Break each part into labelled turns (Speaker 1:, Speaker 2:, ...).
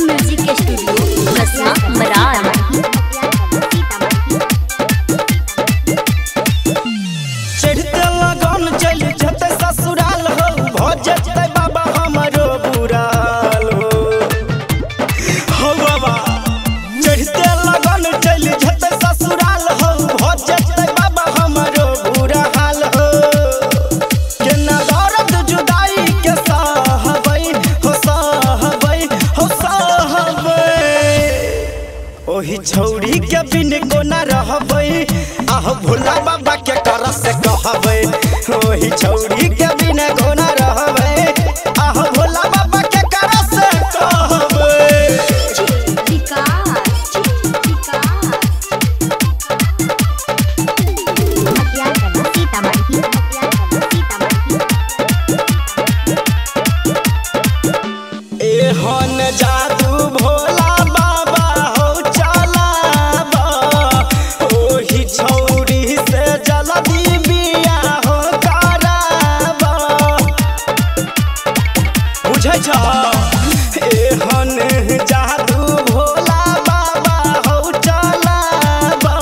Speaker 1: Music studio बसना मरार।
Speaker 2: चढ़ते लगन चल जते ससुराल हो भजते बाबा हमरो बुराल हो बाबा। चढ़ते लगन चल जते ससुराल हो भजते बाबा हमरो बुरा हाल हो। केना दर्द जुदाई के सहबै हो सहबै हो सहबै। ओही छौरी के बिन कोना रहबै आहो भोला बाबा के कर से कहबै। ओही छौरी के बिन कोना रहबै आहो भोला बाबा के कर से कहबै। एहन जादू भोला बाबा हो चलाबा। ओही छौरी से जल्दी बियाह हो कराबा। बुझै छ एहन जादू भोला बाबा हो चलाबा।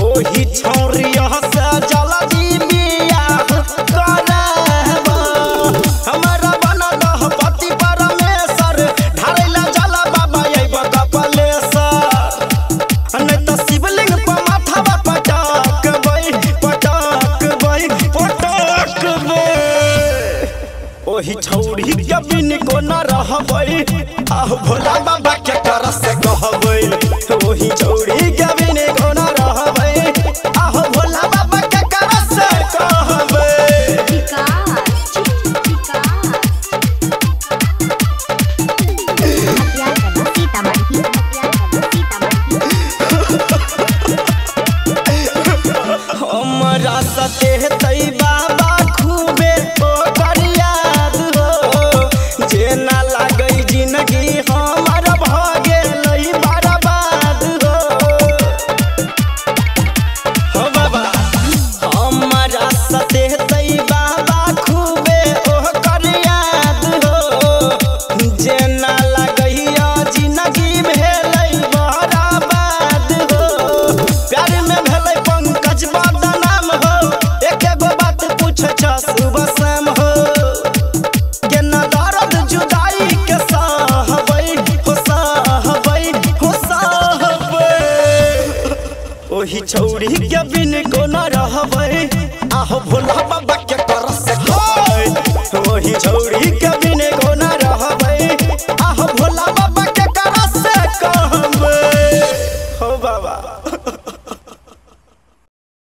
Speaker 2: ओही छौरी से जल्दी बियाह कराबा। हमरा बनल पति परमेश्वर ढारेला जला बाबा अइब कपलेश्वर। नहीं तो शिवलिंग पर माथावा पटकबै पटकबै पटकबै। ओही छौरी के बिन कोना रहबै आहो भोला बाबा के कर से कहबै। ओही छौरी के बिन कोना रहबै आहो भोला बाबा के कर से कहबै। हमरा सते तई बाबा खूबे ओकर याद हो। जेना लागै जिंदगी हमर भ गेलै बर्बाद हो। हो बाबा हमरा सते तई बाबा खूबे ओकर याद हो। जेना लागै जिंदगी भेलै बर्बाद हो। प्यार में भेलै पंकज बदनाम हो। एके गो बात पूछे छ सुबह शाम हो। केना दर्द जुदाई के सहबै हो सहबै हो सहबै। ओही छौरी के बिन कोना रहबै आहो भोला बाबा के कर से कहबै। ओही छौरी